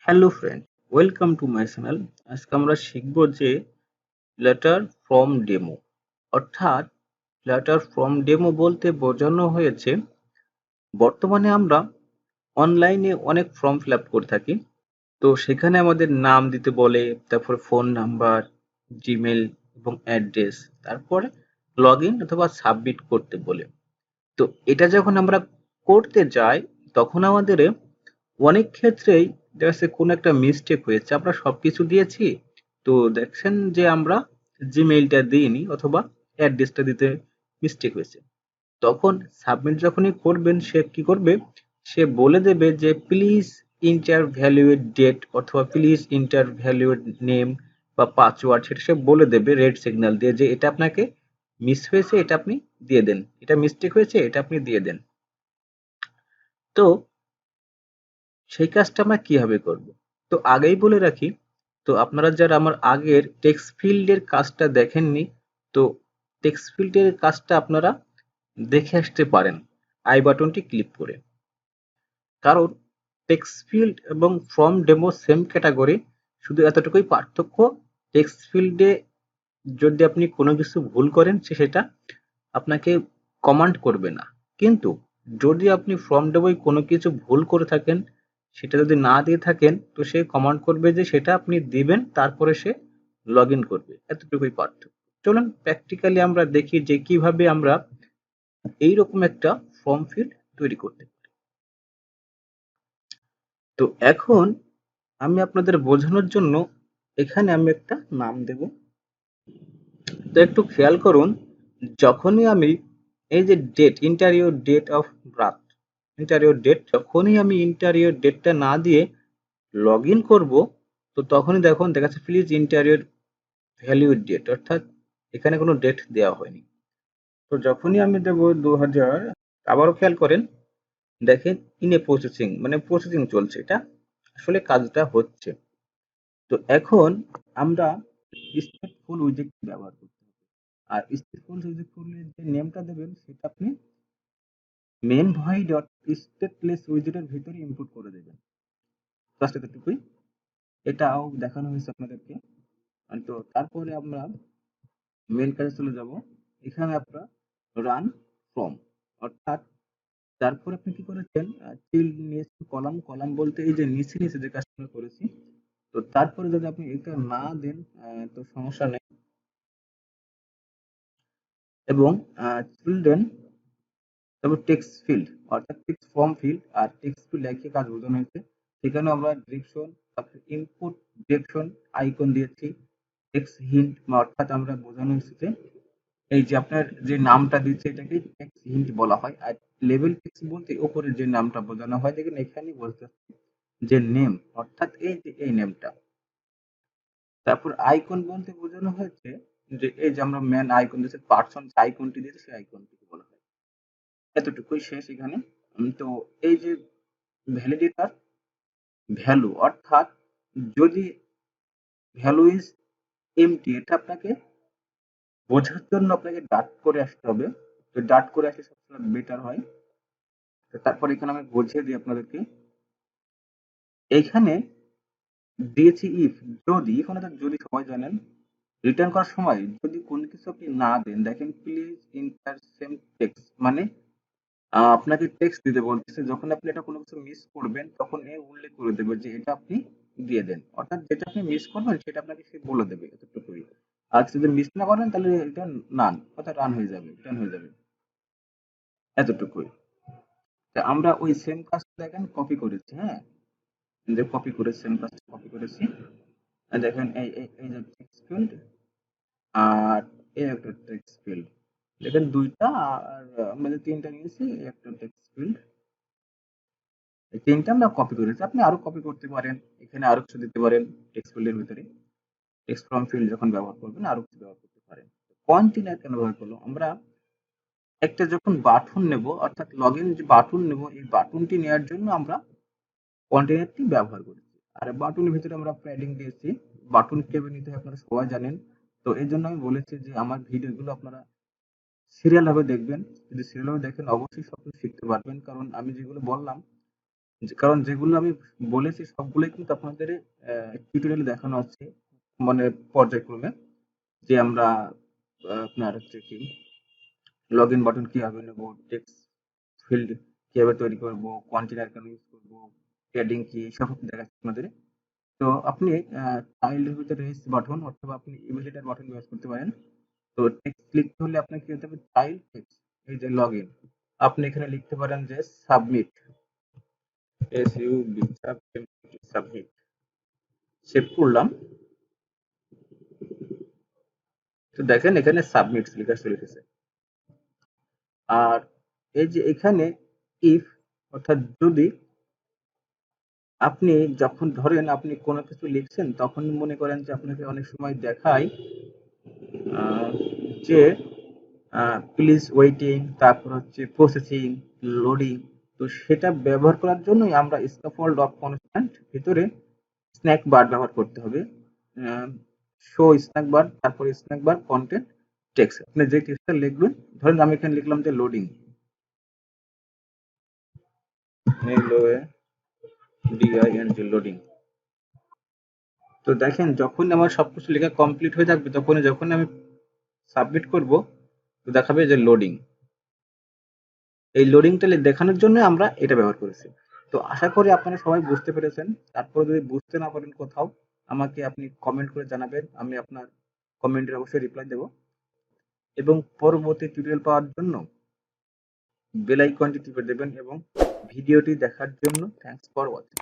Hello friend, welcome to my channel. আজকে আমরা শিখব যে লেটার ফ্রম ডেমো, অর্থাৎ লেটার ফ্রম ডেমো বলতে বোঝানো হয়েছে বর্তমানে আমরা অনলাইনে অনেক ফর্ম ফিল আপ করে থাকি। তো সেখানে আমাদের নাম দিতে বলে, তারপর ফোন নাম্বার, জিমেল এবং অ্যাড্রেস, তারপরে লগ ইন অথবা সাবমিট করতে বলে। তো এটা যখন আমরা করতে যাই তখন আমাদের অনেক ক্ষেত্রেই দেখা যাচ্ছে কোনো একটা মিস্টেক হয়েছে, আমরা সবকিছু দিয়েছি, তো দেখছেন যে আমরা জিমেইলটা দিইনি অথবা অ্যাড্রেসটা দিতে মিস্টেক হয়েছে। তখন সাবমিট যখনই করবেন সে কি করবে, সে বলে দেবে যে প্লিজ ইন্টার ভ্যালিউড ডেট অথবা প্লিজ ইন্টার ভ্যালিউড নেম বা পাসওয়ার্ড, সেটা সে বলে দেবে রেড সিগন্যাল দিয়ে যে এটা আপনাকে মিস হয়েছে, এটা আপনি দিয়ে দেন, এটা মিস্টেক হয়েছে, এটা আপনি দিয়ে দেন। তো সেই কাজটা আমরা কিভাবে করব? তো আগেই বলে রাখি, তো আপনারা যারা আমার আগের টেক্সট ফিল্ডের কাজটা দেখেননি, তো টেক্সট ফিল্ডের কাজটা আপনারা দেখে আসতে পারেন আই বাটনটি ক্লিক করে। কারণ টেক্সট ফিল্ড এবং ফ্রম ডেমো সেম ক্যাটাগরি, শুধু এতটুকুই পার্থক্য, টেক্সট ফিল্ডে যদি আপনি কোনো কিছু ভুল করেন সেটা আপনাকে কমান্ড করবে না, কিন্তু যদি আপনি ফ্রম ডেমোয় কোনো কিছু ভুল করে থাকেন, সেটা যদি না দিয়ে থাকেন, তো সে কমান্ড করবে যে সেটা আপনি দিবেন, তারপরে সে লগ ইন করবে। এতটুকুই পার্থক্য। চলুন প্র্যাকটিক্যালি আমরা দেখি যে কিভাবে আমরা এইরকম একটা ফর্ম ফিল্ড তৈরি করতে পারি। তো এখন আমি আপনাদের বোঝানোর জন্য এখানে আমি একটা নাম দেব। তো একটু খেয়াল করুন, যখনই আমি এই যে date, enter your date of birth, enter your date, যখনই আমি ইন্টারিয়র ডেটটা না দিয়ে লগ ইন করবো, তো তখনই দেখুন দেখা যাচ্ছে প্লিজ ইন্টারিয়র ভ্যালিউ ডেট, অর্থাৎ এখানে কোনো ডেট দেওয়া হয়নি। তো যখনই আমি দেবো 2000, আবারও খেয়াল করেন, দেখেন ইন এ প্রসেসিং, মানে প্রসেসিং চলছে, এটা আসলে কাজটা হচ্ছে। তো এখন আমরা স্টেটফুল উইজেট ব্যবহার করতে হবে। আর স্টেটফুল উইজেট করলে যে নেমটা দেবেন সেটা আপনি মেন ভয়েড ডট স্টেটলেস উইজেটের ভিতরে ইনপুট করে দেবেন। জাস্ট এতটুকুই, এটাও দেখানো হয়েছে আপনাদেরকে। তো তারপরে আমরা মেন কাজে চলে যাব। এখানে আপনার রান ফ্রম, অর্থাৎ তারপরে আপনি কি করেছেন, চিল্ড নিয়েছেন কলাম, কলাম বলতে এই যে নিচে নিচে যে কাজটা আমরা করেছি। তো তারপরে যদি আপনি এটা না দেন তো সমস্যা নেই। এবং চিলড্রেন, তারপর টেক্সট ফিল্ড, অর্থাৎ টেক্সট ফর্ম ফিল্ড আর টেক্সট ফিল্ড একই কাজ বোঝানো হয়েছে। সেখানে আমরা ডিরেকশন, তারপর ইনপুট ডিরেকশন আইকন দিয়েছি। টেক্সট হিন্ট, অর্থাৎ আমরা বোঝানো হয়েছে যে এই যে আপনার যে নামটা দিচ্ছে এটাকে টেক্সট হিন্ট বলা হয়। আর লেভেল টেক্সট বলতে উপরে যে নামটা বোঝানো হয়, দেখেন এখানেই বলতে যে নেম, অর্থাৎ এই যে এই নেমটা। তারপর আইকন বলতে বোঝানো হয়েছে যে এই যে আমরা ম্যান আইকন দিয়েছে, পার্সন আইকনটি দিয়েছে, সেই আইকনটিকে বলা হয়। এতটুকুই শেষ এখানে। তো এই যে ভ্যালিডেটর ভ্যালু, অর্থাৎ যদি ভ্যালু ইজ এমটি, এটা আপনাকে বোঝার জন্য আপনাকে ডাট করে আসতে হবে। তো ডাট করে আসলে সবসময় বেটার হয়। তো তারপর এখানে আমি বুঝিয়ে দিই আপনাদেরকে। এইখানে দিয়েছি ইফ, যদি, এখানে তো যদি সবাই জানেন, রিটার্ন করার সময় যদি কোনো কিছু আপনি না দেন, দেখেন প্লিজ ইন্টার সেম টেক্সট, মানে আপনাকে টেক্সট দিতে বলতেছে, যখন আপনি এটা কোনো কিছু মিস করবেন তখন এ উল্লেখ করে দেবে যে এটা আপনি দিয়ে দেন, অর্থাৎ যেটা আপনি মিস করবেন সেটা আপনাকে সে বলে দেবে, এতটুকুই। আর যদি মিস না করেন তাহলে এটা নান, অর্থাৎ রান হয়ে যাবে, রিটার্ন হয়ে যাবে, এতটুকুই। তা আমরা ওই সেম কাজটা দেখেন কপি করেছি, হ্যাঁ, যে কপি করে সেম কাজটা কপি করেছি। আর দেখেন এই এই এই যে টেক্সট ফিল্ড আর এই একটা টেক্সট ফিল্ড, দেখেন দুইটা, আর আমরা যে তিনটা নিয়েছি এই একটা টেক্সট ফিল্ড, এই তিনটা আমরা কপি করেছি। আপনি আরো কপি করতে পারেন, এখানে আরো কিছু দিতে পারেন টেক্সট ফিল্ডের ভিতরে। টেক্সট ফ্রম ফিল্ড যখন ব্যবহার করবেন আরো কিছু ব্যবহার করতে পারেন। কন্টেইনার কেন ব্যবহার করলো, আমরা একটা যখন বাটন নেব, অর্থাৎ লগইন যে বাটন নেব, এই বাটনটি নেওয়ার জন্য আমরা কন্টেইনারটি ব্যবহার করেছি। আর বাটনের ভিতরে আমরা প্যাডিং দিয়েছি, বাটন কিভাবে নিতে হয় আপনারা সবাই জানেন। তো এই জন্য আমি বলেছি যে আমার ভিডিওগুলো আপনারা সিরিয়াল ভাবে দেখবেন। যদি সিরিয়াল ভাবে দেখেন অবশ্যই সবকিছু শিখতে পারবেন, কারণ আমি যেগুলো বললাম কারণ যেগুলো আমি বলেছি সবগুলোই কিন্তু আপনাদের টিউটোরিয়ালে দেখানো আছে, মানে পর্যায়ক্রমে, যে আমরা আপনার হচ্ছে কি লগ ইন বাটন কিভাবে নেবো, টেক্সট ফিল্ড কিভাবে তৈরি করব, কন্টেনার কেন ইউজ করব, হেডিং কি, সব দেখাচ্ছি আপনাদের। তো আপনি চাইল্ডের ভিতরে রেজিস্ট বাটন অথবা আপনি ইমেল বাটন ইউজ করতে পারেন। তো টেক্সট লিখতে হলে আপনাকে কি করতে হবে, চাইল্ড টেক্সট, এই যে লগ ইন, আপনি এখানে লিখতে পারেন যে সাবমিট, সাবমিট, সেভ করলাম। তো দেখেন এখানে সাবমিট লেখা চলে এসেছে। আর এই যে এখানে ইফ, অর্থাৎ যদি আপনি যখন ধরেন আপনি কোনো কিছু লিখছেন, তখন মনে করেন যে আপনাকে অনেক সময় দেখায় যে প্লিজ ওয়েটিং, তারপর হচ্ছে প্রসেসিং, লোডিং। তো সেটা ব্যবহার করার জন্যই আমরা স্ক্যাফোল্ড অফ কনস্ট্যান্ট ভিতরে স্ন্যাক বার ব্যবহার করতে হবে। শো স্ন্যাক বার, তারপর স্ন্যাক বার কন্টেন্ট টেক্সট, আপনি যে টেক্সটটা লিখবেন, ধরেন আমি এখানে লিখলাম যে লোডিং, লোডিং। তো দেখেন যখন আমার সবকিছু লেখা কমপ্লিট হয়ে যাবে, তখন যখন আমি সাবমিট করব, তো দেখাবে যে লোডিং। এই লোডিংটা দেখানোর জন্য আমরা এটা ব্যবহার করেছি। তো আশা করি আপনারা সবাই বুঝতে পেরেছেন। তারপরে যদি বুঝতে না পারেন কোথাও, আমাকে আপনি কমেন্ট করে জানাবেন, আমি আপনার কমেন্টের অবশ্যই রিপ্লাই দেব। এবং পরবর্তী টিউটোরিয়াল পাওয়ার জন্য বেল আইকনটি টিপে দেবেন। এবং ভিডিওটি দেখার জন্য থ্যাঙ্কস ফর ওয়াচিং।